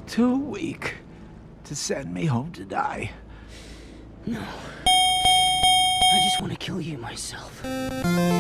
Too weak to send me home to die. No. I just want to kill you myself. Attaboy.